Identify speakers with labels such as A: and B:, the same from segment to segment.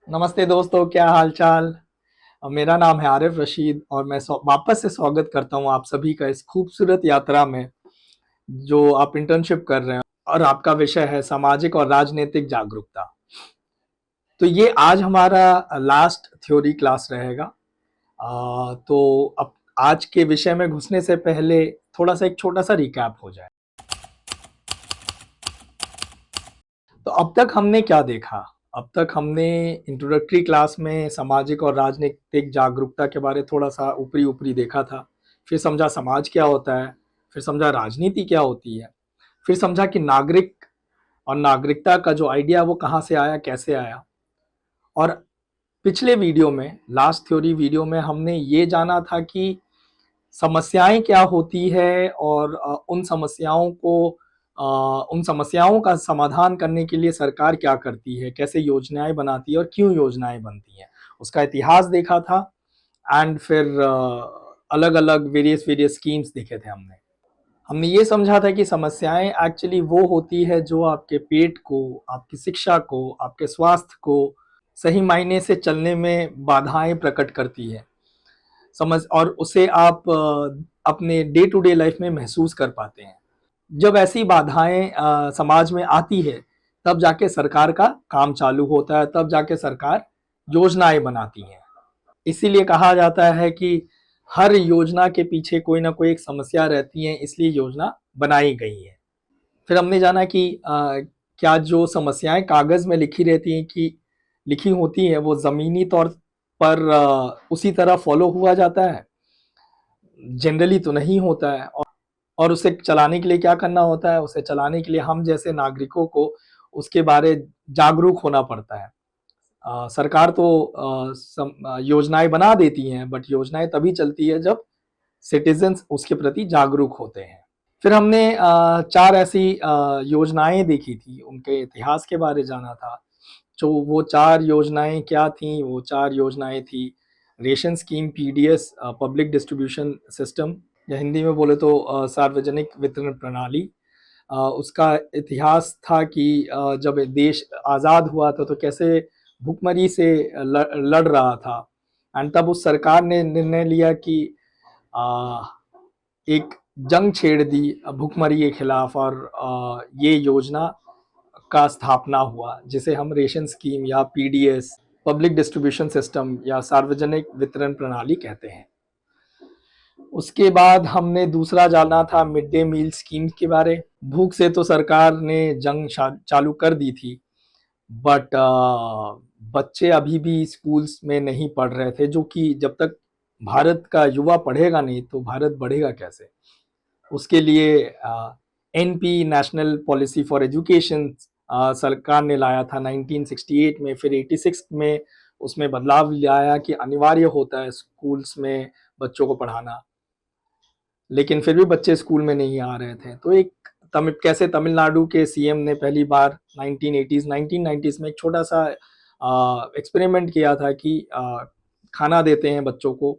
A: नमस्ते दोस्तों, क्या हाल चाल। मेरा नाम है आरिफ रशीद और मैं वापस से स्वागत करता हूं आप सभी का इस खूबसूरत यात्रा में जो आप इंटर्नशिप कर रहे हैं और आपका विषय है सामाजिक और राजनीतिक जागरूकता। तो ये आज हमारा लास्ट थ्योरी क्लास रहेगा। तो अब आज के विषय में घुसने से पहले थोड़ा सा एक छोटा सा रिकैप हो जाए। तो अब तक हमने क्या देखा? अब तक हमने इंट्रोडक्टरी क्लास में सामाजिक और राजनीतिक जागरूकता के बारे थोड़ा सा ऊपरी ऊपरी देखा था। फिर समझा समाज क्या होता है, फिर समझा राजनीति क्या होती है, फिर समझा कि नागरिक और नागरिकता का जो आइडिया वो कहाँ से आया, कैसे आया। और पिछले वीडियो में, लास्ट थ्योरी वीडियो में, हमने ये जाना था कि समस्याएं क्या होती है और उन समस्याओं का समाधान करने के लिए सरकार क्या करती है, कैसे योजनाएं बनाती है और क्यों योजनाएं बनती हैं, उसका इतिहास देखा था। एंड फिर अलग अलग वेरियस वेरियस स्कीम्स देखे थे हमने। हमने ये समझा था कि समस्याएं एक्चुअली वो होती है जो आपके पेट को, आपकी शिक्षा को, आपके स्वास्थ्य को सही मायने से चलने में बाधाएं प्रकट करती है। समझ और उसे आप अपने डे टू डे लाइफ में महसूस कर पाते हैं। जब ऐसी बाधाएं समाज में आती है तब जाके सरकार का काम चालू होता है, तब जाके सरकार योजनाएं बनाती हैं। इसीलिए कहा जाता है कि हर योजना के पीछे कोई ना कोई एक समस्या रहती है, इसलिए योजना बनाई गई है। फिर हमने जाना कि क्या जो समस्याएं कागज में लिखी होती हैं वो जमीनी तौर पर उसी तरह फॉलो हुआ जाता है? जनरली तो नहीं होता है। और उसे चलाने के लिए क्या करना होता है? उसे चलाने के लिए हम जैसे नागरिकों को उसके बारे जागरूक होना पड़ता है। सरकार तो योजनाएं बना देती हैं, बट योजनाएं तभी चलती है जब सिटीजन्स उसके प्रति जागरूक होते हैं। फिर हमने चार ऐसी योजनाएं देखी थी, उनके इतिहास के बारे जाना था। जो वो चार योजनाएं क्या थी? वो चार योजनाएं थी ration scheme, PDS, public distribution system, या हिंदी में बोले तो सार्वजनिक वितरण प्रणाली। उसका इतिहास था कि जब देश आज़ाद हुआ था तो कैसे भुखमरी से लड़ रहा था। एंड तब उस सरकार ने निर्णय लिया कि आ, एक जंग छेड़ दी भुखमरी के खिलाफ, और ये योजना का स्थापना हुआ जिसे हम रेशन स्कीम या पीडीएस, पब्लिक डिस्ट्रीब्यूशन सिस्टम या सार्वजनिक वितरण प्रणाली कहते हैं। उसके बाद हमने दूसरा जाना था मिड डे मील स्कीम के बारे। भूख से तो सरकार ने जंग चालू कर दी थी, बट बच्चे अभी भी स्कूल्स में नहीं पढ़ रहे थे, जो कि जब तक भारत का युवा पढ़ेगा नहीं तो भारत बढ़ेगा कैसे। उसके लिए NP, national policy for education, सरकार ने लाया था 1968 में। फिर 86 में उसमें बदलाव लाया कि अनिवार्य होता है स्कूल्स में बच्चों को पढ़ाना, लेकिन फिर भी बच्चे स्कूल में नहीं आ रहे थे। तो एक कैसे तमिलनाडु के सीएम ने पहली बार 1990s में एक छोटा सा एक्सपेरिमेंट किया था कि खाना देते हैं बच्चों को।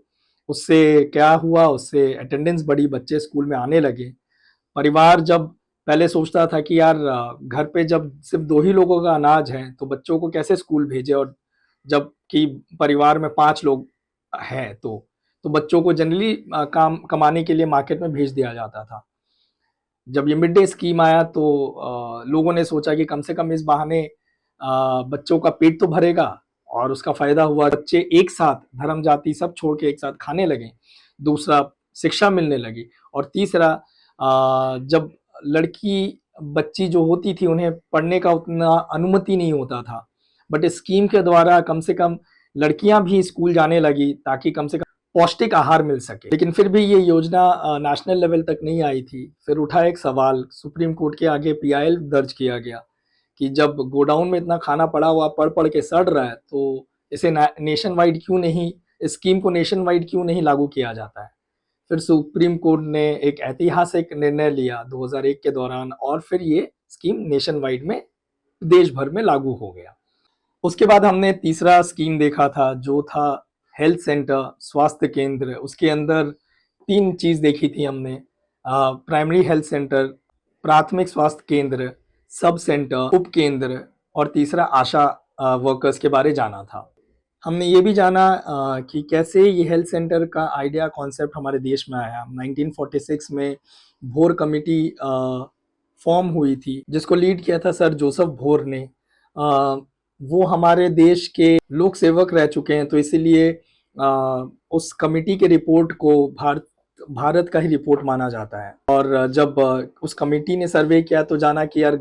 A: उससे क्या हुआ? उससे अटेंडेंस बढ़ी, बच्चे स्कूल में आने लगे। परिवार जब पहले सोचता था कि यार घर पे जब सिर्फ दो ही लोगों का अनाज है तो बच्चों को कैसे स्कूल भेजे, और जबकि परिवार में 5 लोग हैं तो बच्चों को जनरली काम कमाने के लिए मार्केट में भेज दिया जाता था। जब ये मिड डे स्कीम आया तो लोगों ने सोचा कि कम से कम इस बहाने बच्चों का पेट तो भरेगा, और उसका फायदा हुआ, बच्चे एक साथ धर्म जाति सब छोड़ के एक साथ खाने लगे। दूसरा, शिक्षा मिलने लगी। और तीसरा, जब लड़की बच्ची जो होती थी उन्हें पढ़ने का उतना अनुमति नहीं होता था, बट इस स्कीम के द्वारा कम से कम लड़कियां भी स्कूल जाने लगी ताकि कम से कम पौष्टिक आहार मिल सके। लेकिन फिर भी ये योजना नेशनल लेवल तक नहीं आई थी। फिर उठा एक सवाल, सुप्रीम कोर्ट के आगे पीआईएल दर्ज किया गया कि जब गोडाउन में इतना खाना पड़ा हुआ पढ़ पढ़ के सड़ रहा है तो इसे नेशन वाइड क्यों नहीं, इस स्कीम को नेशन वाइड क्यों नहीं लागू किया जाता है। फिर सुप्रीम कोर्ट ने एक ऐतिहासिक निर्णय लिया 2001 के दौरान, और फिर ये स्कीम नेशन वाइड में देश भर में लागू हो गया। उसके बाद हमने तीसरा स्कीम देखा था जो था हेल्थ सेंटर, स्वास्थ्य केंद्र। उसके अंदर तीन चीज देखी थी हमने, प्राइमरी हेल्थ सेंटर, प्राथमिक स्वास्थ्य केंद्र, सब सेंटर, उप केंद्र, और तीसरा आशा वर्कर्स के बारे जाना था। हमने ये भी जाना कि कैसे ये हेल्थ सेंटर का आइडिया कॉन्सेप्ट हमारे देश में आया। 1946 में भोर कमेटी फॉर्म हुई थी, जिसको लीड किया था सर जोसेफ भोर ने। वो हमारे देश के लोक सेवक रह चुके हैं, तो इसीलिए उस कमेटी के रिपोर्ट को भारत का ही रिपोर्ट माना जाता है। और जब उस कमेटी ने सर्वे किया तो जाना कि यार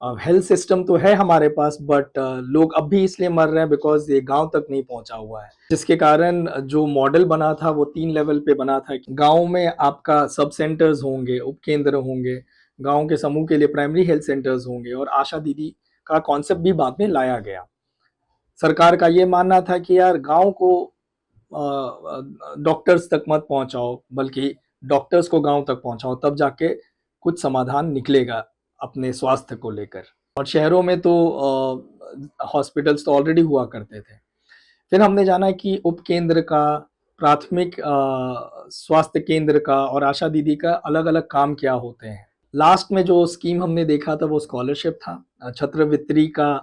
A: हेल्थ सिस्टम तो है हमारे पास, बट लोग अब भी इसलिए मर रहे हैं बिकॉज ये गांव तक नहीं पहुंचा हुआ है, जिसके कारण जो मॉडल बना था वो 3 लेवल पे बना था। गांव में आपका सब सेंटर्स होंगे, उपकेंद्र होंगे, गांव के समूह के लिए प्राइमरी हेल्थ सेंटर्स होंगे, और आशा दीदी का कॉन्सेप्ट भी बाद में लाया गया। सरकार का ये मानना था कि यार गांव को डॉक्टर्स तक मत पहुंचाओ, बल्कि डॉक्टर्स को गांव तक पहुंचाओ, तब जाके कुछ समाधान निकलेगा अपने स्वास्थ्य को लेकर। और शहरों में तो हॉस्पिटल्स तो ऑलरेडी हुआ करते थे। फिर हमने जाना कि उपकेंद्र का, प्राथमिक स्वास्थ्य केंद्र का और आशा दीदी का अलग अलग काम क्या होते हैं। लास्ट में जो स्कीम हमने देखा था वो स्कॉलरशिप था। छात्रवृत्ति का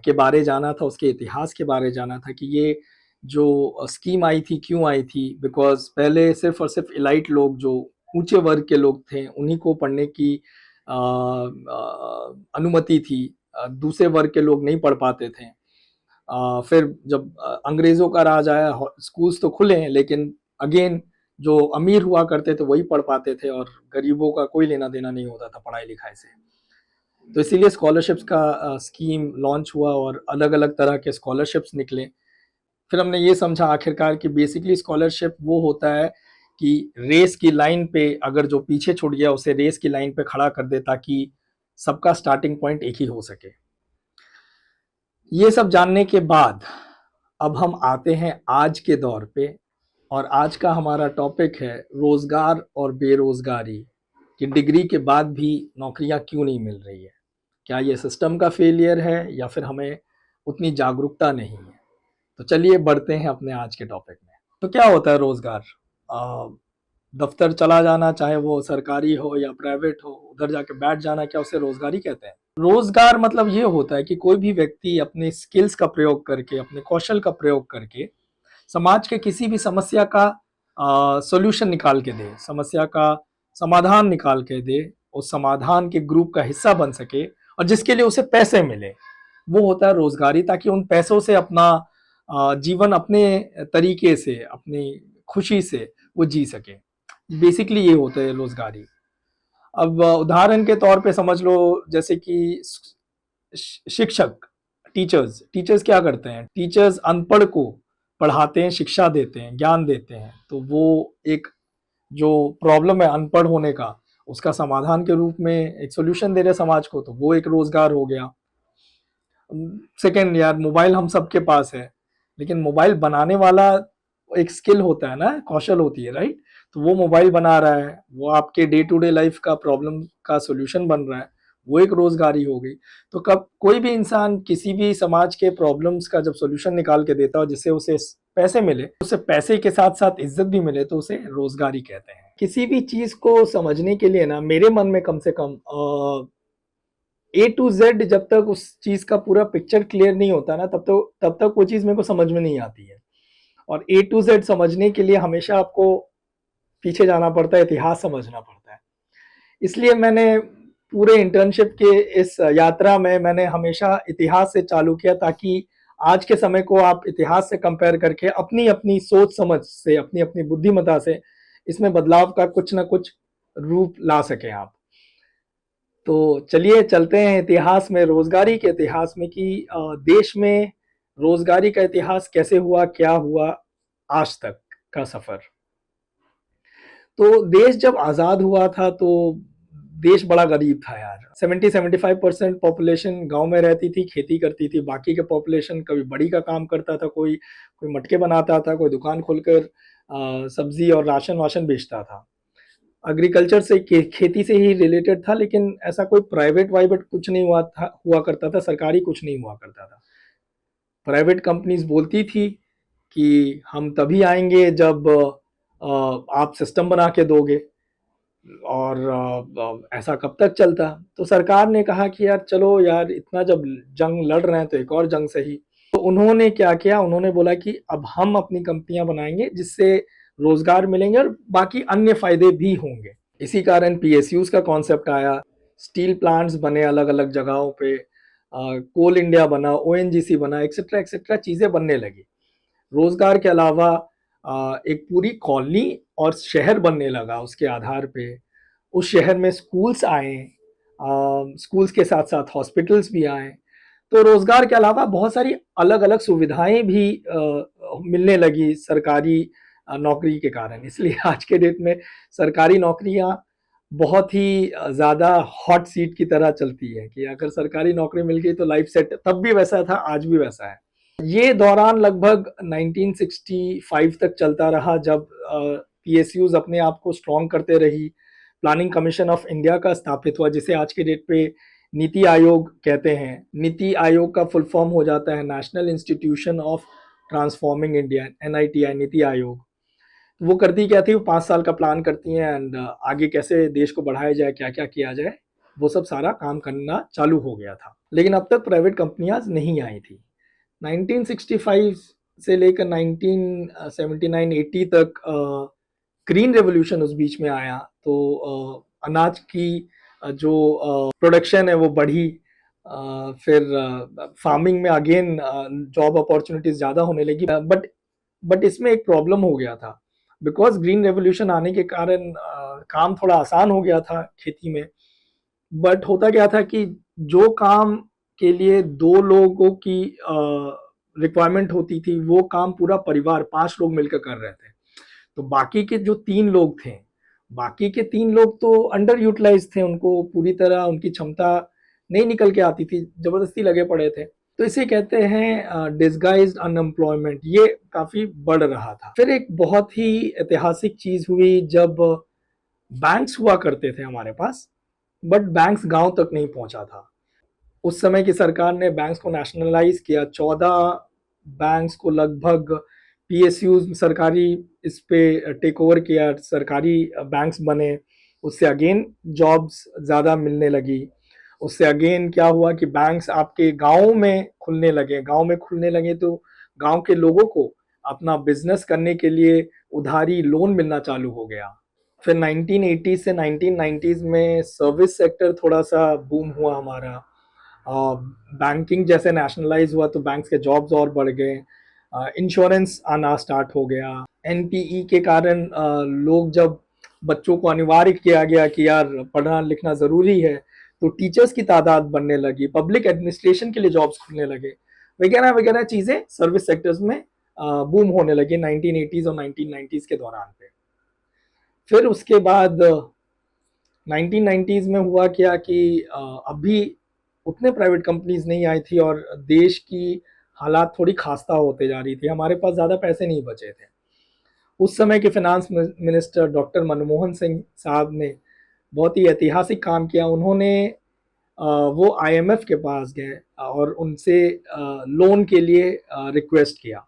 A: के बारे जाना था, उसके इतिहास के बारे जाना था कि ये जो स्कीम आई थी क्यों आई थी। बिकॉज पहले सिर्फ और सिर्फ इलाइट लोग, जो ऊंचे वर्ग के लोग थे, उन्हीं को पढ़ने की अनुमति थी। दूसरे वर्ग के लोग नहीं पढ़ पाते थे। फिर जब अंग्रेजों का राज आया, स्कूल्स तो खुले हैं, लेकिन अगेन जो अमीर हुआ करते थे वही पढ़ पाते थे, और गरीबों का कोई लेना देना नहीं होता था पढ़ाई लिखाई से। तो इसीलिए स्कॉलरशिप्स का स्कीम लॉन्च हुआ और अलग अलग तरह के स्कॉलरशिप्स निकले। फिर हमने ये समझा आखिरकार कि बेसिकली स्कॉलरशिप वो होता है कि रेस की लाइन पे अगर जो पीछे छूट गया उसे रेस की लाइन पे खड़ा कर दे, ताकि सबका स्टार्टिंग पॉइंट एक ही हो सके। ये सब जानने के बाद अब हम आते हैं आज के दौर पे, और आज का हमारा टॉपिक है रोजगार और बेरोजगारी, कि डिग्री के बाद भी नौकरियां क्यों नहीं मिल रही है। क्या ये सिस्टम का फेलियर है या फिर हमें उतनी जागरूकता नहीं है। तो चलिए बढ़ते हैं अपने आज के टॉपिक में। तो क्या होता है रोजगार? दफ्तर चला जाना, चाहे वो सरकारी हो या प्राइवेट हो, उधर जाके बैठ जाना, क्या उसे रोजगारी कहते हैं? रोजगार मतलब ये होता है कि कोई भी व्यक्ति अपने स्किल्स का प्रयोग करके, अपने कौशल का प्रयोग करके समाज के किसी भी समस्या का सॉल्यूशन निकाल के दे, समस्या का समाधान निकाल के दे, उस समाधान के ग्रुप का हिस्सा बन सके, और जिसके लिए उसे पैसे मिले, वो होता है रोजगारी। ताकि उन पैसों से अपना जीवन अपने तरीके से, अपनी खुशी से वो जी सके। बेसिकली ये होता है रोजगारी। अब उदाहरण के तौर पे समझ लो, जैसे कि शिक्षक, टीचर्स क्या करते हैं? टीचर्स अनपढ़ को पढ़ाते हैं, शिक्षा देते हैं, ज्ञान देते हैं। तो वो एक जो प्रॉब्लम है अनपढ़ होने का, उसका समाधान के रूप में एक सोल्यूशन दे रहे समाज को, तो वो एक रोजगार हो गया। सेकेंड, यार मोबाइल हम सबके पास है, लेकिन मोबाइल बनाने वाला एक स्किल होता है ना, कौशल होती है, राइट? तो वो मोबाइल बना रहा है, वो आपके डे टू डे लाइफ का प्रॉब्लम का सोल्यूशन बन रहा है, वो एक रोजगारी हो गई। तो कब कोई भी इंसान किसी भी समाज के प्रॉब्लम्स का जब सोल्यूशन निकाल के देता हो, जिससे उसे पैसे मिले, उसे पैसे के साथ साथ इज्जत भी मिले, तो उसे रोजगारी कहते हैं। किसी भी चीज को समझने के लिए ना, मेरे मन में कम से कम ए टू जेड जब तक उस चीज का पूरा पिक्चर क्लियर नहीं होता ना, तब तक वो चीज मेरे को समझ में नहीं आती है। और ए टू जेड समझने के लिए हमेशा आपको पीछे जाना पड़ता है, इतिहास समझना पड़ता है। इसलिए मैंने पूरे इंटर्नशिप के इस यात्रा में मैंने हमेशा इतिहास से चालू किया, ताकि आज के समय को आप इतिहास से कंपेयर करके अपनी अपनी सोच समझ से, अपनी अपनी बुद्धिमत्ता से इसमें बदलाव का कुछ ना कुछ रूप ला सकें आप। तो चलिए चलते हैं इतिहास में, रोजगारी के इतिहास में, कि देश में रोजगारी का इतिहास कैसे हुआ, क्या हुआ आज तक का सफर। तो देश जब आजाद हुआ था तो देश बड़ा गरीब था यार। 70-75% पॉपुलेशन गांव में रहती थी, खेती करती थी। बाकी के पॉपुलेशन कभी बड़ी का काम करता था, कोई कोई मटके बनाता था, कोई दुकान खोलकर सब्जी और राशन वाशन बेचता था। एग्रीकल्चर से, खेती से ही रिलेटेड था, लेकिन ऐसा कोई प्राइवेट वाइवेट कुछ नहीं हुआ करता था, सरकारी कुछ नहीं हुआ करता था। प्राइवेट कंपनीज बोलती थी कि हम तभी आएंगे जब आप सिस्टम बना के दोगे, और ऐसा कब तक चलता। तो सरकार ने कहा कि यार चलो यार, इतना जब जंग लड़ रहे हैं तो एक और जंग सही। तो उन्होंने क्या किया, उन्होंने बोला कि अब हम अपनी कंपनियां बनाएंगे जिससे रोजगार मिलेंगे और बाकी अन्य फायदे भी होंगे। इसी कारण पीएसयूज का कॉन्सेप्ट आया, स्टील प्लांट्स बने अलग अलग जगहों पे, कोल इंडिया बना, ओएनजीसी बना, एक्सेट्रा एक्सेट्रा चीजें बनने लगी। रोजगार के अलावा एक पूरी कॉलोनी और शहर बनने लगा उसके आधार पे। उस शहर में स्कूल्स आए, स्कूल्स के साथ साथ हॉस्पिटल्स भी आए। तो रोजगार के अलावा बहुत सारी अलग अलग सुविधाएं भी मिलने लगी सरकारी नौकरी के कारण। इसलिए आज के डेट में सरकारी नौकरियां बहुत ही ज़्यादा हॉट सीट की तरह चलती है कि अगर सरकारी नौकरी मिल गई तो लाइफ सेट। तब भी वैसा था, आज भी वैसा है। ये दौरान लगभग 1965 तक चलता रहा, जब पीएसयूज अपने आप को स्ट्रॉन्ग करते रही। प्लानिंग कमीशन ऑफ इंडिया का स्थापित हुआ, जिसे आज के डेट पे नीति आयोग कहते हैं। नीति आयोग का फुल फॉर्म हो जाता है national institution of transforming India, NITI, NITI Aayog. वो करती क्या थी, वो 5 साल का प्लान करती हैं एंड आगे कैसे देश को बढ़ाया जाए, क्या क्या किया जाए, वो सब सारा काम करना चालू हो गया था। लेकिन अब तक प्राइवेट कंपनियां नहीं आई थी। 1965 से लेकर 1979-80 तक ग्रीन रेवोल्यूशन उस बीच में आया। तो अनाज की जो प्रोडक्शन है वो बढ़ी। फिर फार्मिंग में अगेन जॉब अपॉर्चुनिटीज ज़्यादा होने लगी। बट इसमें एक प्रॉब्लम हो गया था, बिकॉज ग्रीन रेवोल्यूशन आने के कारण काम थोड़ा आसान हो गया था खेती में। बट होता क्या था कि जो काम के लिए 2 लोगों की रिक्वायरमेंट होती थी, वो काम पूरा परिवार 5 लोग मिलकर कर रहे थे। तो बाकी के जो 3 लोग थे, बाकी के 3 लोग तो अंडर यूटिलाइज थे, उनको पूरी तरह उनकी क्षमता नहीं निकल के आती थी, जबरदस्ती लगे पड़े थे। तो इसे कहते हैं डिस्गाइज्ड अनएम्प्लॉयमेंट। ये काफी बढ़ रहा था। फिर एक बहुत ही ऐतिहासिक चीज हुई, जब बैंक्स हुआ करते थे हमारे पास, बट बैंक्स गांव तक नहीं पहुंचा था। उस समय की सरकार ने बैंक्स को नेशनलाइज किया। 14 बैंक्स को लगभग पीएसयूज सरकारी इस पे टेक ओवर किया, सरकारी बैंक्स बने। उससे अगेन जॉब्स ज़्यादा मिलने लगी। उससे अगेन क्या हुआ कि बैंक्स आपके गाँव में खुलने लगे। गाँव में खुलने लगे तो गाँव के लोगों को अपना बिजनेस करने के लिए उधारी लोन मिलना चालू हो गया। फिर 1980 से 1990s में सर्विस सेक्टर थोड़ा सा बूम हुआ हमारा। बैंकिंग जैसे नेशनलाइज हुआ तो बैंक्स के जॉब्स और बढ़ गए। इंश्योरेंस आना स्टार्ट हो गया। एनपीई के कारण लोग, जब बच्चों को अनिवार्य किया गया कि यार पढ़ना लिखना ज़रूरी है, तो टीचर्स की तादाद बढ़ने लगी। पब्लिक एडमिनिस्ट्रेशन के लिए जॉब्स खुलने लगे, वगैरह वगैरह चीज़ें सर्विस सेक्टर्स में बूम होने लगी 1980s और 1990s के दौरान पे। फिर उसके बाद 1990s में हुआ क्या कि अभी उतने प्राइवेट कंपनीज नहीं आई थी और देश की हालात थोड़ी खास्ता होते जा रही थी। हमारे पास ज़्यादा पैसे नहीं बचे थे। उस समय के finance minister doctor Manmohan Singh साहब ने बहुत ही ऐतिहासिक काम किया। उन्होंने वो आईएमएफ के पास गए और उनसे लोन के लिए रिक्वेस्ट किया।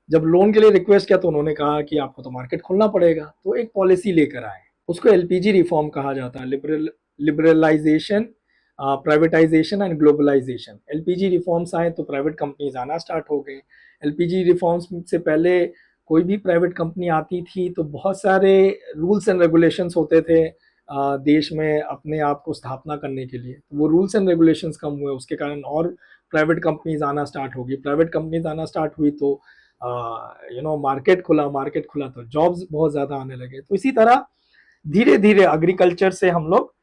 A: जब लोन के लिए रिक्वेस्ट किया तो उन्होंने कहा कि आपको तो मार्केट खोलना पड़ेगा। तो एक पॉलिसी लेकर आए, उसको एलपीजी रिफॉर्म कहा जाता है, liberalisation, privatisation and globalisation. LPG reforms आए तो प्राइवेट कंपनीज आना स्टार्ट हो गए। एलपीजी रिफॉर्म्स से पहले कोई भी प्राइवेट कंपनी आती थी तो बहुत सारे रूल्स एंड रेगुलेशंस होते थे देश में अपने आप को स्थापना करने के लिए। तो वो रूल्स एंड रेगुलेशंस कम हुए, उसके कारण और प्राइवेट कंपनीज आना स्टार्ट होगी। प्राइवेट कंपनीज आना स्टार्ट हुई तो मार्केट खुला तो जॉब्स बहुत ज़्यादा आने लगे। तो इसी तरह धीरे धीरे एग्रीकल्चर से हम लोग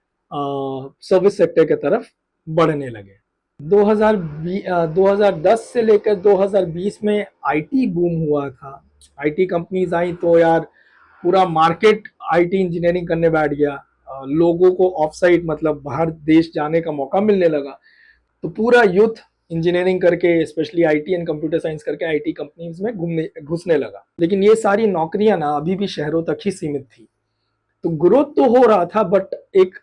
A: सर्विस सेक्टर की तरफ बढ़ने लगे। 2010 से लेकर 2020 में आईटी बूम हुआ था। आईटी कंपनीज आई तो यार पूरा मार्केट आईटी इंजीनियरिंग करने बैठ गया। लोगों को ऑफ साइट मतलब बाहर देश जाने का मौका मिलने लगा। तो पूरा यूथ इंजीनियरिंग करके, specially IT and computer science करके आईटी कंपनीज में घुसने लगा। लेकिन ये सारी नौकरियां ना अभी भी शहरों तक ही सीमित थी। तो ग्रोथ तो हो रहा था, बट एक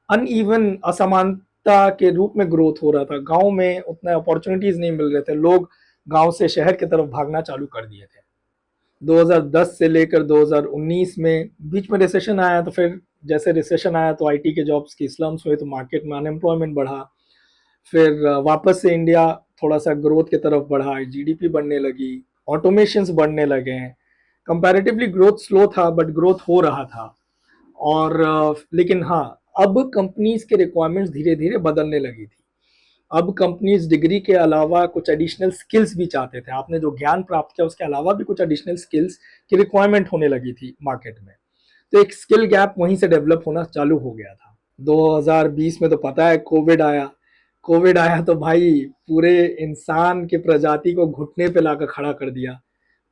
A: अनइवन, असमानता के रूप में ग्रोथ हो रहा था। गांव में उतना अपॉर्चुनिटीज नहीं मिल रहे थे, लोग गांव से शहर की तरफ भागना चालू कर दिए थे। 2010 से लेकर 2019 में बीच में रिसेशन आया, तो फिर जैसे रिसेशन आया तो आईटी के जॉब्स की स्लम्स हुए, तो मार्केट में अनएम्प्लॉयमेंट बढ़ा। फिर वापस से इंडिया थोड़ा सा ग्रोथ की तरफ बढ़ा, जीडीपी बढ़ने लगी, ऑटोमेशंस बढ़ने लगे हैं। कंपैरेटिवली ग्रोथ स्लो था बट ग्रोथ हो रहा था। और लेकिन हाँ, अब कंपनीज के रिक्वायरमेंट्स धीरे धीरे बदलने लगी थी। अब कंपनीज डिग्री के अलावा कुछ एडिशनल स्किल्स भी चाहते थे। आपने जो ज्ञान प्राप्त किया उसके अलावा भी कुछ एडिशनल स्किल्स की रिक्वायरमेंट होने लगी थी मार्केट में। तो एक स्किल गैप वहीं से डेवलप होना चालू हो गया था। 2020 में तो पता है कोविड आया। कोविड आया तो भाई पूरे इंसान के प्रजाति को घुटने पे लाकर खड़ा कर दिया।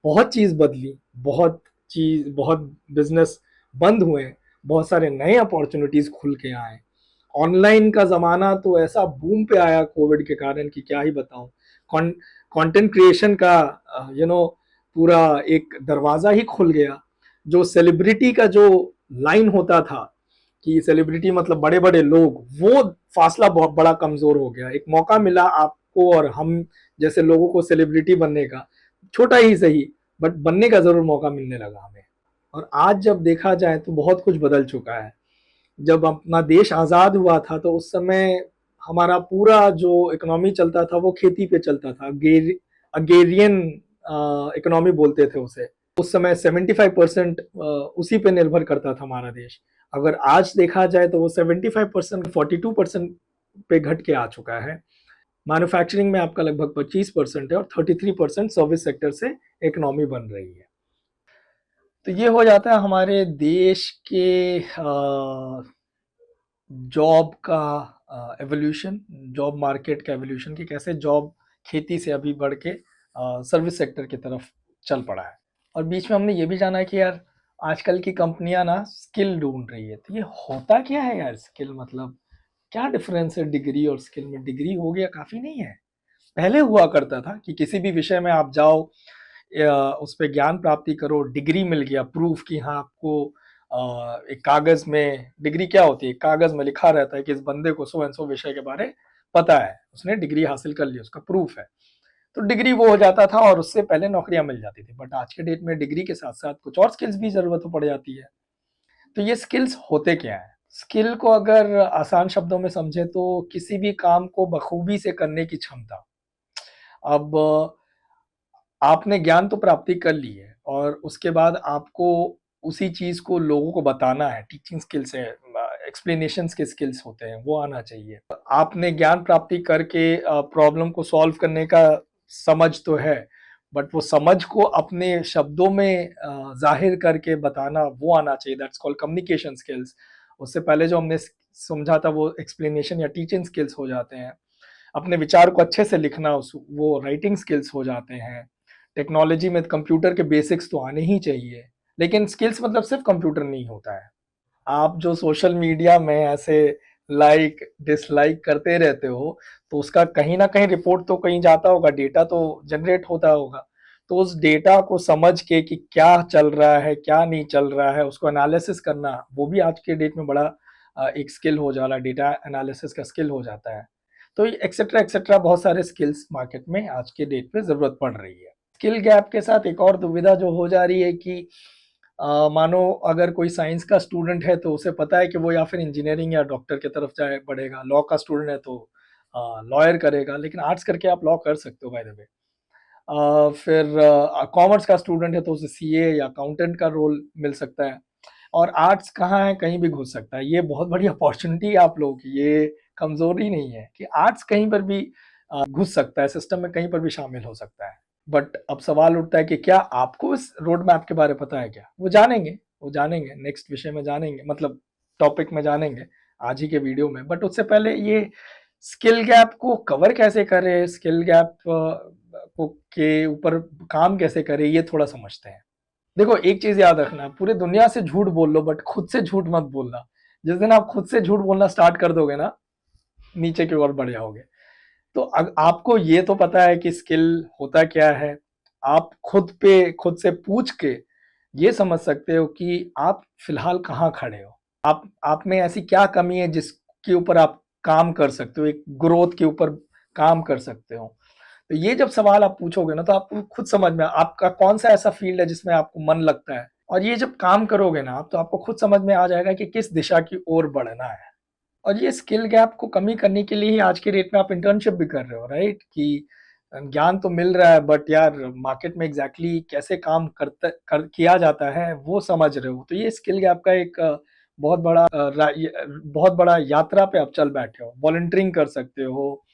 A: बहुत चीज़ बदली, बहुत बिजनेस बंद हुए, बहुत सारे नए अपॉर्चुनिटीज खुल के आए। ऑनलाइन का ज़माना तो ऐसा बूम पे आया कोविड के कारण कि क्या ही बताऊं। कंटेंट क्रिएशन का पूरा एक दरवाज़ा ही खुल गया। जो सेलिब्रिटी का जो लाइन होता था कि सेलिब्रिटी मतलब बड़े बड़े लोग, वो फासला बहुत बड़ा कमज़ोर हो गया। एक मौका मिला आपको और हम जैसे लोगों को सेलिब्रिटी बनने का, छोटा ही सही बट बनने का ज़रूर मौका मिलने लगा हमें। और आज जब देखा जाए तो बहुत कुछ बदल चुका है। जब अपना देश आज़ाद हुआ था तो उस समय हमारा पूरा जो इकोनॉमी चलता था वो खेती पे चलता था। अगेरियन इकोनॉमी बोलते थे उसे। उस समय 75% उसी पे निर्भर करता था हमारा देश। अगर आज देखा जाए तो वो 75% 42% पे घट के आ चुका है। मैन्युफैक्चरिंग में आपका लगभग 25% है और 33% सर्विस सेक्टर से इकोनॉमी बन रही है। तो ये हो जाता है हमारे देश के जॉब का एवोल्यूशन, जॉब मार्केट का एवोल्यूशन, कि कैसे जॉब खेती से अभी बढ़ के सर्विस सेक्टर की तरफ चल पड़ा है। और बीच में हमने ये भी जाना है कि यार आजकल की कंपनियां ना स्किल ढूंढ रही है। तो ये होता क्या है यार स्किल, मतलब क्या डिफरेंस है डिग्री और स्किल में? डिग्री हो गया काफ़ी नहीं है। पहले हुआ करता था कि किसी भी विषय में आप जाओ, उस पर ज्ञान प्राप्ति करो, डिग्री मिल गया, प्रूफ कि हाँ आपको एक कागज में डिग्री क्या होती है, कागज में लिखा रहता है कि इस बंदे को सो एंड सो विषय के बारे पता है, उसने डिग्री हासिल कर ली, उसका प्रूफ है। तो डिग्री वो हो जाता था और उससे पहले नौकरियां मिल जाती थी। बट आज के डेट में डिग्री के साथ साथ कुछ और स्किल्स भी जरूरत पड़ जाती है। तो ये स्किल्स होते क्या है? स्किल को अगर आसान शब्दों में समझे तो किसी भी काम को बखूबी से करने की क्षमता। अब आपने ज्ञान तो प्राप्ति कर ली है और उसके बाद आपको उसी चीज को लोगों को बताना है। टीचिंग स्किल्स है, एक्सप्लेनेशन के स्किल्स होते हैं, वो आना चाहिए। आपने ज्ञान प्राप्ति करके प्रॉब्लम को सॉल्व करने का समझ तो है, बट वो समझ को अपने शब्दों में जाहिर करके बताना, वो आना चाहिए। That's called communication skills. उससे पहले जो हमने समझा था वो एक्सप्लेनेशन या टीचिंग स्किल्स हो जाते हैं। अपने विचार को अच्छे से लिखना, उस वो राइटिंग स्किल्स हो जाते हैं। टेक्नोलॉजी में कंप्यूटर के बेसिक्स तो आने ही चाहिए। लेकिन स्किल्स मतलब सिर्फ कंप्यूटर नहीं होता है। आप जो सोशल मीडिया में ऐसे लाइक डिसलाइक करते रहते हो, तो उसका कहीं ना कहीं रिपोर्ट तो कहीं जाता होगा, डेटा तो जनरेट होता होगा। तो उस डेटा को समझ के कि क्या चल रहा है क्या नहीं चल रहा है, उसको एनालिसिस करना, वो भी आज के डेट में बड़ा एक स्किल हो जा रहा है। डेटा एनालिसिस का स्किल हो जाता है। तो एक्सेट्रा एक्सेट्रा बहुत सारे स्किल्स मार्केट में आज के डेट पे जरूरत पड़ रही है। स्किल गैप के साथ एक और दुविधा जो हो जा रही है कि मानो अगर कोई साइंस का स्टूडेंट है तो उसे पता है कि वो या फिर इंजीनियरिंग या डॉक्टर की तरफ जाए बढ़ेगा। लॉ का स्टूडेंट है तो लॉयर करेगा। लेकिन आर्ट्स करके आप लॉ कर सकते हो बाय द वे। फिर कॉमर्स का स्टूडेंट है तो उसे सीए या अकाउंटेंट का रोल मिल सकता है। और आर्ट्स कहाँ है, कहीं भी घुस सकता है। ये बहुत बड़ी अपॉर्चुनिटी है आप लोगों की। ये कमजोरी नहीं है कि आर्ट्स कहीं पर भी घुस सकता है, सिस्टम में कहीं पर भी शामिल हो सकता है। बट अब सवाल उठता है कि क्या आपको इस रोड मैप के बारे में पता है क्या? वो जानेंगे नेक्स्ट विषय में जानेंगे, मतलब टॉपिक में जानेंगे आज ही के वीडियो में। बट उससे पहले ये स्किल गैप को कवर कैसे करें, स्किल गैप को के ऊपर काम कैसे करें, ये थोड़ा समझते हैं। देखो एक चीज याद रखना, पूरी दुनिया से झूठ बोल लो बट खुद से झूठ मत बोलना। जिस दिन आप खुद से झूठ बोलना स्टार्ट कर दोगे ना, नीचे की ओर बढ़ जाओगे। तो आपको ये तो पता है कि स्किल होता क्या है। आप खुद से पूछ के ये समझ सकते हो कि आप फिलहाल कहाँ खड़े हो। आप में ऐसी क्या कमी है जिसके ऊपर आप काम कर सकते हो, एक ग्रोथ के ऊपर काम कर सकते हो। तो ये जब सवाल आप पूछोगे ना, तो आपको खुद समझ में आपका कौन सा ऐसा फील्ड है जिसमें आपको मन लगता है, और ये जब काम करोगे ना आप, तो आपको खुद समझ में आ जाएगा कि किस दिशा की ओर बढ़ना है। और ये स्किल गैप को कमी करने के लिए ही आज के डेट में आप इंटर्नशिप भी कर रहे हो, राइट? कि ज्ञान तो मिल रहा है, बट यार मार्केट में एग्जैक्टली कैसे काम किया जाता है वो समझ रहे हो। तो ये स्किल गैप का एक बहुत बड़ा यात्रा पे आप चल बैठे हो। वॉलंटियरिंग कर सकते हो,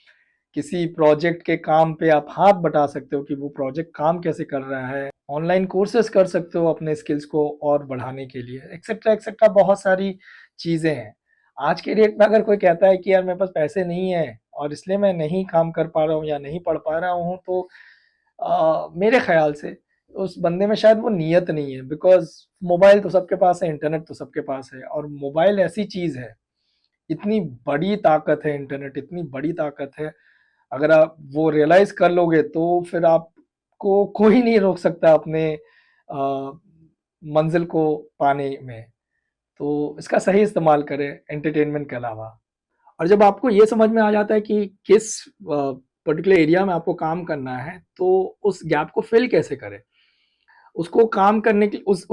A: किसी प्रोजेक्ट के काम पे आप हाथ बटा सकते हो कि वो प्रोजेक्ट काम कैसे कर रहा है। ऑनलाइन कोर्सेज कर सकते हो अपने स्किल्स को और बढ़ाने के लिए, एक्सेट्रा एक्सेट्रा बहुत सारी चीज़ें हैं। आज के डेट में अगर कोई कहता है कि यार मेरे पास पैसे नहीं है और इसलिए मैं नहीं काम कर पा रहा हूँ या नहीं पढ़ पा रहा हूँ, तो मेरे ख़्याल से उस बंदे में शायद वो नीयत नहीं है। बिकॉज़ मोबाइल तो सबके पास है, इंटरनेट तो सबके पास है, और मोबाइल ऐसी चीज़ है, इतनी बड़ी ताकत है इंटरनेट, इतनी बड़ी ताकत है, अगर आप वो रियलाइज़ कर लोगे तो फिर आपको कोई नहीं रोक सकता अपने मंज़िल को पाने में। तो इसका सही इस्तेमाल करें एंटरटेनमेंट के अलावा। और जब आपको ये समझ में आ जाता है कि किस पर्टिकुलर एरिया में आपको काम करना है, तो उस गैप को फ़िल कैसे करें? उसको काम करने के उस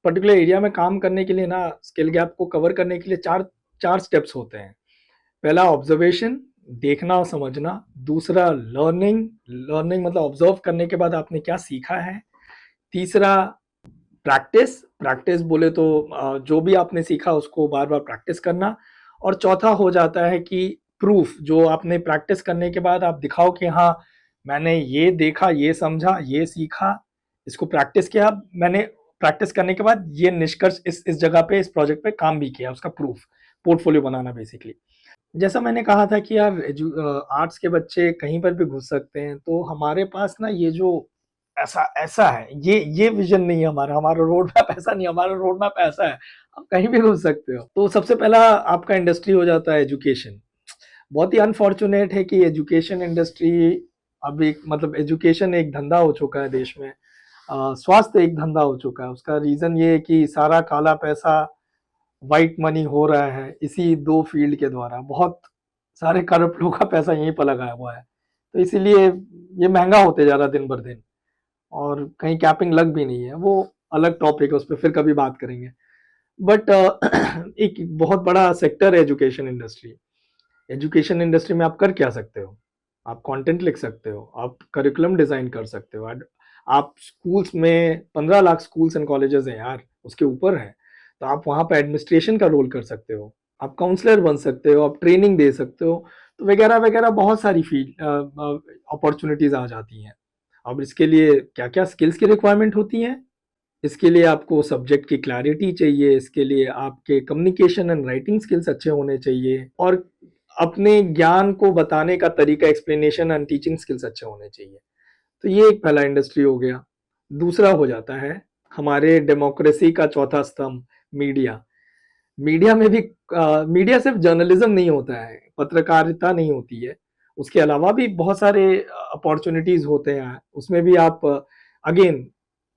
A: पर्टिकुलर एरिया में काम करने के लिए ना, स्किल गैप को कवर करने के लिए 4 स्टेप्स होते हैं। पहला ऑब्जर्वेशन, देखना और समझना। दूसरा लर्निंग, लर्निंग मतलब ऑब्जर्व करने के बाद आपने क्या सीखा है। तीसरा प्रैक्टिस, प्रैक्टिस बोले तो जो भी आपने सीखा उसको बार-बार प्रैक्टिस करना। और चौथा हो जाता है कि प्रूफ, जो आपने प्रैक्टिस करने के बाद आप दिखाओ कि हाँ, मैंने ये देखा, ये समझा, ये सीखा, इसको प्रैक्टिस किया, मैंने प्रैक्टिस करने के बाद ये निष्कर्ष इस जगह पे इस प्रोजेक्ट पे काम भी किया, उसका प्रूफ, पोर्टफोलियो बनाना बेसिकली। जैसा मैंने कहा था कि यार आर्ट्स के बच्चे कहीं पर भी घुस सकते हैं, तो हमारे पास ना ये जो ऐसा ऐसा है, ये विज़न नहीं है हमारा, हमारा रोड मैप ऐसा नहीं है, हमारा रोड मैप ऐसा है, आप कहीं भी घुस सकते हो। तो सबसे पहला आपका इंडस्ट्री हो जाता है एजुकेशन। बहुत ही अनफॉर्च्यूनेट है कि एजुकेशन इंडस्ट्री अब एक मतलब एजुकेशन एक धंधा हो चुका है देश में। स्वास्थ्य एक धंधा हो चुका है। उसका रीज़न ये है कि सारा काला पैसा, व्हाइट मनी हो रहा है इसी 2 फील्ड के द्वारा। बहुत सारे करप्ट लोगों का पैसा यहीं पर लगाया हुआ है। तो इसीलिए ये महँगा होते जा रहा है दिन बर दिन, और कहीं कैपिंग लग भी नहीं है। वो अलग टॉपिक है, उस पे फिर कभी बात करेंगे। बट एक बहुत बड़ा सेक्टर है एजुकेशन इंडस्ट्री। एजुकेशन इंडस्ट्री में आप कर क्या सकते हो? आप कंटेंट लिख सकते हो, आप करिकुलम डिज़ाइन कर सकते हो। आप स्कूल्स में 15 लाख स्कूल्स एंड कॉलेजेस हैं यार, उसके ऊपर हैं। तो आप वहाँ पे एडमिनिस्ट्रेशन का रोल कर सकते हो, आप काउंसलर बन सकते हो, आप ट्रेनिंग दे सकते हो, तो वगैरह-वगैरह बहुत सारी अपॉर्च्युनिटीज़ आ जाती हैं। अब इसके लिए क्या-क्या स्किल्स की रिक्वायरमेंट होती है? इसके लिए आपको सब्जेक्ट की क्लैरिटी चाहिए, इसके लिए आपके कम्युनिकेशन एंड राइटिंग स्किल्स अच्छे होने चाहिए, और अपने ज्ञान को बताने का तरीका, एक्सप्लेनेशन एंड टीचिंग स्किल्स अच्छे होने चाहिए। तो ये एक पहला इंडस्ट्री हो गया। दूसरा हो जाता है हमारे डेमोक्रेसी का चौथा स्तंभ, मीडिया। मीडिया में भी मीडिया सिर्फ जर्नलिज्म नहीं होता है, पत्रकारिता नहीं होती है। उसके अलावा भी बहुत सारे अपॉर्च्युनिटीज़ होते हैं। उसमें भी आप अगेन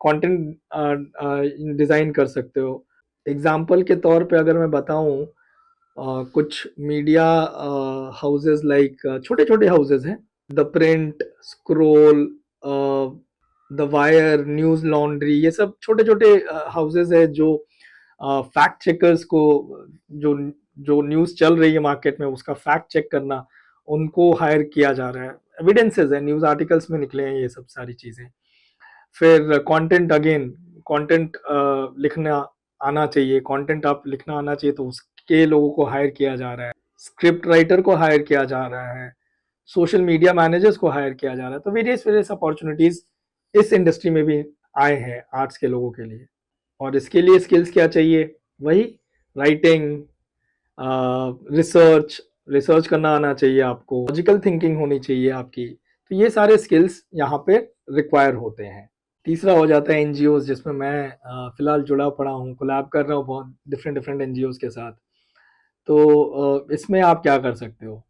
A: कंटेंट डिज़ाइन कर सकते हो। एग्ज़ाम्पल के तौर पे अगर मैं बताऊँ, कुछ मीडिया हाउसेस लाइक छोटे-छोटे हाउसेस हैं, the print, scroll, the wire, news laundry, ये सब छोटे-छोटे हाउसेस हैं जो फैक्ट चेकर्स को, जो जो न्यूज़ चल रही है मार्केट में उसका फैक्ट चेक करना, उनको हायर किया जा रहा है। एविडेंसेस हैं, न्यूज़ आर्टिकल्स में निकले हैं ये सब सारी चीज़ें। फिर कंटेंट, अगेन कंटेंट लिखना आना चाहिए, कंटेंट आप लिखना आना चाहिए, तो उसके लोगों को हायर किया जा रहा है। स्क्रिप्ट राइटर को हायर किया जा रहा है, सोशल मीडिया मैनेजर्स को हायर किया जा रहा है। तो वेरियस वेरियस अपॉर्चुनिटीज़ इस इंडस्ट्री में भी आए हैं आर्ट्स के लोगों के लिए। और इसके लिए स्किल्स क्या चाहिए? वही राइटिंग, रिसर्च, रिसर्च करना आना चाहिए आपको, लॉजिकल थिंकिंग होनी चाहिए आपकी। तो ये सारे स्किल्स यहाँ पे रिक्वायर होते हैं। तीसरा हो जाता है एनजीओज़, जिसमें मैं फ़िलहाल जुड़ा पड़ा हूँ, कोलैब कर रहा हूँ बहुत डिफरेंट डिफरेंट एनजीओज़ के साथ। तो इसमें आप क्या कर सकते हो?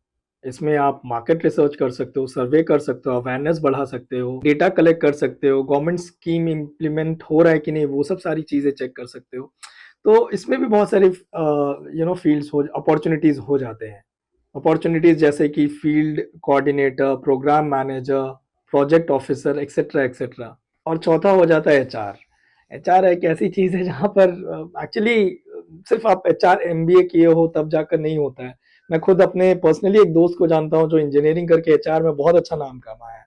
A: इसमें आप मार्केट रिसर्च कर सकते हो, सर्वे कर सकते हो, अवेयरनेस बढ़ा सकते हो, डेटा कलेक्ट कर सकते हो, गवर्नमेंट स्कीम इम्प्लीमेंट हो रहा है कि नहीं, वो सब सारी चीज़ें चेक कर सकते हो। तो इसमें भी बहुत सारी फील्ड्स हो अपॉर्च्युनिटीज़ हो जाते हैं। अपॉर्च्युनिटीज़ जैसे कि field coordinator, programme manager, project officer, etcetera etcetera. और चौथा हो जाता है एचआर। एचआर एक ऐसी चीज है जहां पर एक्चुअली सिर्फ आप एचआर एमबीए किए हो तब जाकर नहीं होता है। मैं खुद अपने पर्सनली एक दोस्त को जानता हूं जो इंजीनियरिंग करके एचआर में बहुत अच्छा नाम कमाया है।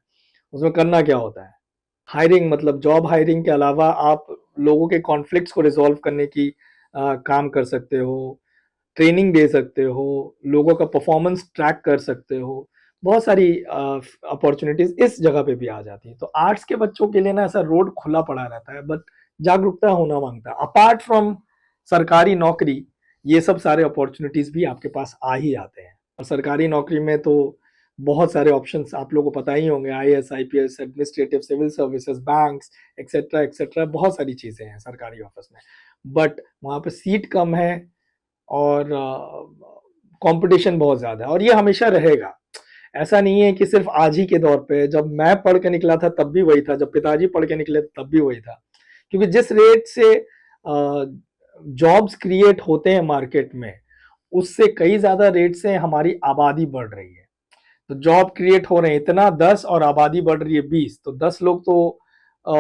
A: उसमें करना क्या होता है, हायरिंग, मतलब जॉब हायरिंग के अलावा आप लोगों के कॉन्फ्लिक्ट्स को रिजॉल्व करने की काम कर सकते हो, ट्रेनिंग दे सकते हो, लोगों का परफॉर्मेंस ट्रैक कर सकते हो। बहुत सारी अपॉर्चुनिटीज इस जगह पे भी आ जाती है। तो आर्ट्स के बच्चों के लिए ना ऐसा रोड खुला पड़ा रहता है, बट जागरूकता होना मांगता है। अपार्ट फ्रॉम सरकारी नौकरी, ये सब सारे अपॉर्चुनिटीज भी आपके पास आ ही आते हैं। और सरकारी नौकरी में तो बहुत सारे ऑप्शंस आप लोगों को पता ही होंगे, IAS, IPS, administrative, civil services, banks, etcetera etcetera, बहुत सारी चीजें हैं सरकारी ऑफिस में। बट वहां पे सीट कम है और कंपटीशन बहुत ज्यादा है, और ये हमेशा रहेगा। ऐसा नहीं है कि सिर्फ आज ही के दौर पे, जब मैं पढ़ के निकला था तब भी वही था, जब पिताजी पढ़ के निकले तब भी वही था। क्योंकि जिस रेट से जॉब्स क्रिएट होते हैं मार्केट में, उससे कई ज्यादा रेट से हमारी आबादी बढ़ रही है। तो जॉब क्रिएट हो रहे हैं इतना 10 और आबादी बढ़ रही है 20, तो 10 लोग तो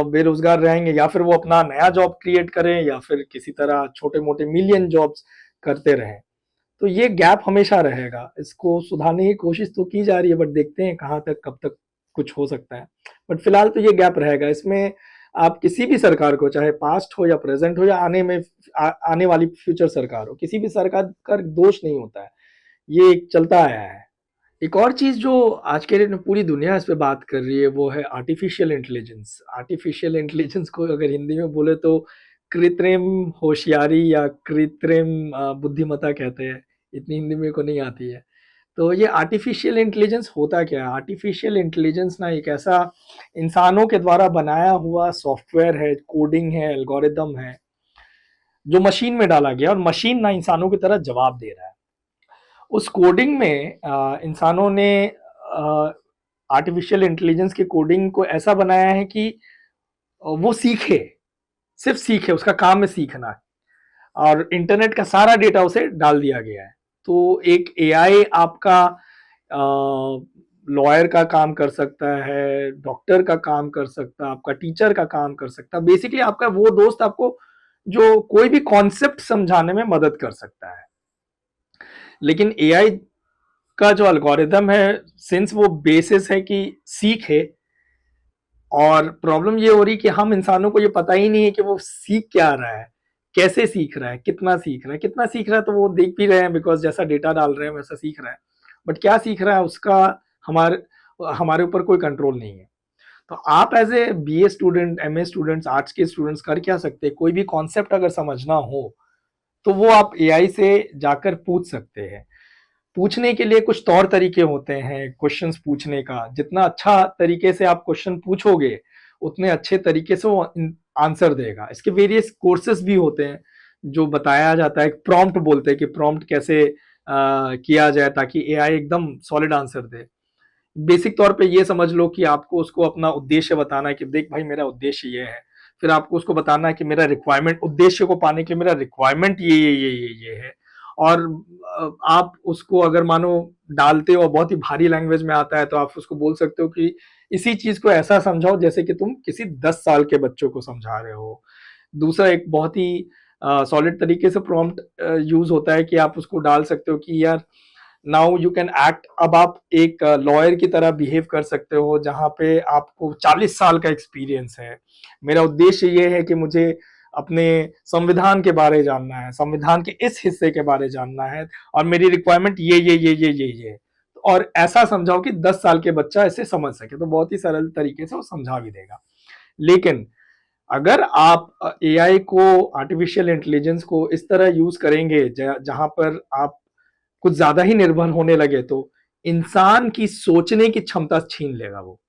A: बेरोजगार रहेंगे, या फिर वो अपना नया जॉब क्रिएट करें या फिर किसी तरह छोटे मोटे मिलियन जॉब्स करते रहें। तो ये गैप हमेशा रहेगा, इसको सुधारने की कोशिश तो की जा रही है, बट देखते हैं कहाँ तक कब तक कुछ हो सकता है। बट फिलहाल तो ये गैप रहेगा। इसमें आप किसी भी सरकार को, चाहे पास्ट हो या प्रेजेंट हो या आने वाली फ्यूचर सरकार हो, किसी भी सरकार का दोष नहीं होता है, ये एक चलता आया है। एक और चीज जो आज के डेट में पूरी दुनिया इस पे बात कर रही है वो है आर्टिफिशियल इंटेलिजेंस। आर्टिफिशियल इंटेलिजेंस को अगर हिंदी में बोले तो कृत्रिम होशियारी या कृत्रिम बुद्धिमत्ता कहते हैं। इतनी हिंदी मेरे को नहीं आती है। तो ये आर्टिफिशियल इंटेलिजेंस होता क्या है? आर्टिफिशियल इंटेलिजेंस ना एक ऐसा इंसानों के द्वारा बनाया हुआ सॉफ्टवेयर है, कोडिंग है, एल्गोरिदम है, जो मशीन में डाला गया और मशीन ना इंसानों की तरह जवाब दे रहा है। उस कोडिंग में इंसानों ने आर्टिफिशियल इंटेलिजेंस के कोडिंग को ऐसा बनाया है कि वो सीखे, सिर्फ सीखे, उसका काम है सीखना, और इंटरनेट का सारा डेटा उसे डाल दिया गया है। तो एक एआई आपका लॉयर का काम कर सकता है, डॉक्टर का काम कर सकता है, आपका टीचर का काम कर सकता है, बेसिकली आपका वो दोस्त आपको जो कोई भी कॉन्सेप्ट समझाने में मदद कर सकता है। लेकिन एआई का जो एल्गोरिदम है, सिंस वो बेसिस है कि सीखे, और प्रॉब्लम ये हो रही कि हम इंसानों को ये पता ही नहीं है कि वो सीख क्या रहा है, कैसे सीख रहा है, कितना सीख रहा है। कितना सीख रहा है तो वो देख भी रहे हैं, बिकॉज जैसा डेटा डाल रहे हैं वैसा सीख रहा है। बट क्या सीख रहा है उसका हमारे हमारे ऊपर कोई कंट्रोल नहीं है। तो आप as a BA student, MA students, arts के स्टूडेंट्स कर क्या सकते हैं? कोई भी कॉन्सेप्ट अगर समझना हो तो वो आप एआई से जाकर पूछ सकते हैं। पूछने के लिए कुछ तौर तरीके होते हैं क्वेश्चंस पूछने का। जितना अच्छा तरीके से आप क्वेश्चन पूछोगे उतने अच्छे तरीके से वो आंसर देगा। इसके वेरियस कोर्सेज भी होते हैं जो बताया जाता है, प्रॉम्प्ट बोलते हैं कि प्रॉम्प्ट कैसे किया जाए ताकि एआई एकदम सॉलिड आंसर दे। बेसिक तौर पे ये समझ लो कि आपको उसको अपना उद्देश्य बताना है कि देख भाई मेरा उद्देश्य ये है। फिर आपको उसको बताना है कि मेरा रिक्वायरमेंट, उद्देश्य को पाने के लिए मेरा रिक्वायरमेंट ये है। और आप उसको अगर मानो डालते हो और बहुत ही भारी लैंग्वेज में आता है तो आप उसको बोल सकते हो कि इसी चीज को ऐसा समझाओ जैसे कि तुम किसी 10 साल के बच्चों को समझा रहे हो। दूसरा एक बहुत ही सॉलिड तरीके से प्रॉम्प्ट यूज होता है कि आप उसको डाल सकते हो कि यार नाउ यू कैन एक्ट। अब आप एक लॉयर की तरह बिहेव कर सकते हो जहां पे आपको 40 साल का एक्सपीरियंस है। मेरा उद्देश्य ये है कि मुझे अपने संविधान के बारे जानना है, संविधान के इस हिस्से के बारे जानना है, और मेरी रिक्वायरमेंट ये। और ऐसा समझाओ कि 10 साल के बच्चा इसे समझ सके, तो बहुत ही सरल तरीके से वो समझा भी देगा। लेकिन अगर आप एआई को, आर्टिफिशियल इंटेलिजेंस को इस तरह यूज करेंगे जहां पर आप कुछ ज्यादा ही निर्भर होने लगे तो इंसान की सोचने की क्षमता छीन लेगा वो।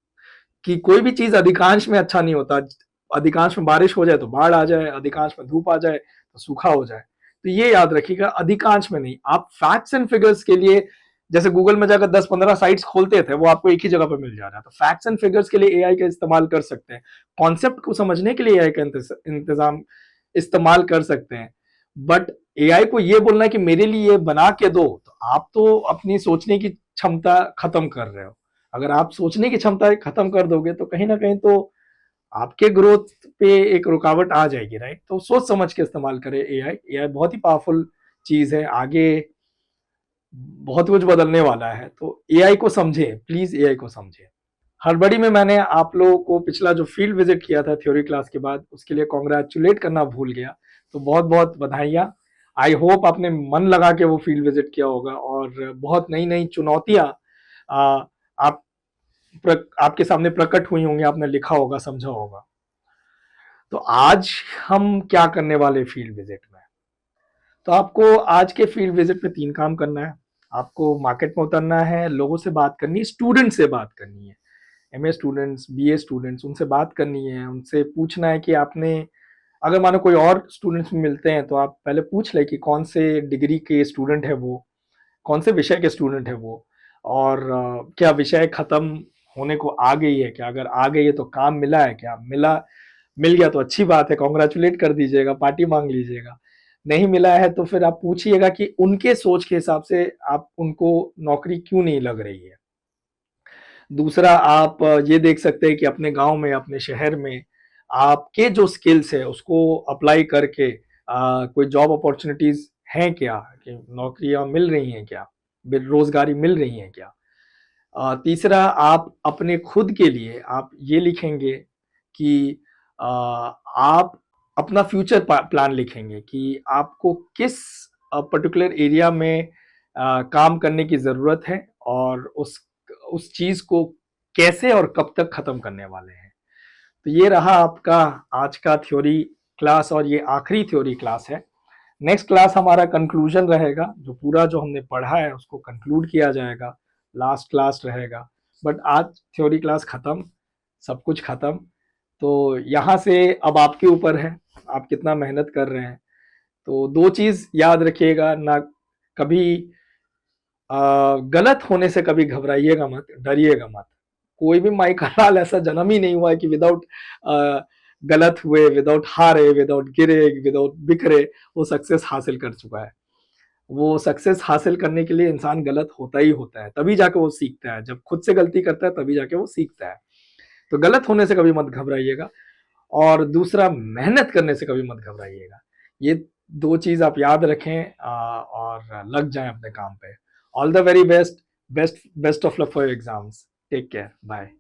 A: कि कोई भी चीज अधिकांश में अच्छा नहीं होता। अधिकांश में बारिश हो जाए तो बाढ़ आ जाए, अधिकांश में धूप आ जाए तो सूखा हो जाए। तो ये याद रखिएगा, अधिकांश में नहीं। आप फैक्ट्स एंड फिगर्स के लिए जैसे गूगल में जाकर 10-15 साइट्स खोलते थे, वो आपको एक ही जगह पर मिल जा रहा है। तो फैक्ट्स एंड फिगर्स के लिए एआई का इस्तेमाल कर सकते हैं, कॉन्सेप्ट को समझने के लिए एआई का इंतजाम इस्तेमाल कर सकते हैं। बट एआई को ये बोलना है कि मेरे लिए ये बना के दो, तो आप तो अपनी सोचने की क्षमता खत्म कर रहे हो। अगर आप सोचने की क्षमता खत्म कर दोगे तो कहीं ना कहीं तो आपके ग्रोथ पे एक रुकावट आ जाएगी, राइट? तो सोच समझ के इस्तेमाल करें एआई। एआई बहुत ही पावरफुल चीज है, आगे बहुत कुछ बदलने वाला है। तो एआई को समझे, प्लीज एआई को समझे। हड़बड़ी में मैंने आप लोगों को पिछला जो फील्ड विजिट किया था थ्योरी क्लास के बाद, उसके लिए कॉन्ग्रेचुलेट करना भूल गया। तो बहुत बहुत बधाइयाँ। आई होप आपने मन लगा के वो फील्ड विजिट किया होगा और बहुत नई नई चुनौतियां आप आपके सामने प्रकट हुई होंगी, आपने लिखा होगा, समझा होगा। तो आज हम क्या करने वाले फील्ड विजिट में? तो आपको आज के फील्ड विजिट में 3 काम करना है। आपको मार्केट में उतरना है, लोगों से बात करनी है, स्टूडेंट से बात करनी है, एमए स्टूडेंट्स, बीए स्टूडेंट्स, उनसे बात करनी है। उनसे पूछना है कि आपने, अगर मानो कोई और स्टूडेंट्स मिलते हैं तो आप पहले पूछ लें कि कौन से डिग्री के स्टूडेंट है वो, कौन से विषय के स्टूडेंट है वो, और क्या विषय खत्म होने को आ गई है क्या? अगर आ गई है तो काम मिला है क्या? मिल गया तो अच्छी बात है, कॉन्ग्रेचुलेट कर दीजिएगा, पार्टी मांग लीजिएगा। नहीं मिला है तो फिर आप पूछिएगा कि उनके सोच के हिसाब से आप उनको नौकरी क्यों नहीं लग रही है। दूसरा, आप ये देख सकते हैं कि अपने गांव में, अपने शहर में आपके जो स्किल्स है उसको अप्लाई करके कोई जॉब अपॉर्चुनिटीज हैं क्या, कि नौकरियां मिल रही हैं क्या, बेरोजगारी मिल रही है क्या। तीसरा, आप अपने खुद के लिए आप ये लिखेंगे कि आप अपना फ्यूचर प्लान लिखेंगे कि आपको किस पर्टिकुलर एरिया में काम करने की ज़रूरत है और उस चीज़ को कैसे और कब तक ख़त्म करने वाले हैं। तो ये रहा आपका आज का थ्योरी क्लास, और ये आखिरी थ्योरी क्लास है। नेक्स्ट क्लास हमारा कंक्लूजन रहेगा, जो पूरा जो हमने पढ़ा है उसको कंक्लूड किया जाएगा, लास्ट क्लास रहेगा। बट आज थ्योरी क्लास खत्म, सब कुछ खत्म। तो यहाँ से अब आपके ऊपर है, आप कितना मेहनत कर रहे हैं। तो 2 चीज याद रखिएगा ना, कभी गलत होने से कभी घबराइएगा मत, डरिएगा मत। कोई भी माई का लाल ऐसा जन्म ही नहीं हुआ है कि विदाउट गलत हुए, विदाउट हारे, विदाउट गिरे, विदाउट बिखरे वो सक्सेस हासिल कर चुका है। वो सक्सेस हासिल करने के लिए इंसान गलत होता ही होता है, तभी जाके वो सीखता है। जब खुद से गलती करता है तभी जाके वो सीखता है। तो गलत होने से कभी मत घबराइएगा, और दूसरा, मेहनत करने से कभी मत घबराइएगा। ये 2 चीज आप याद रखें और लग जाएं अपने काम पे। All the very best, best of luck for your exams. Take care, bye.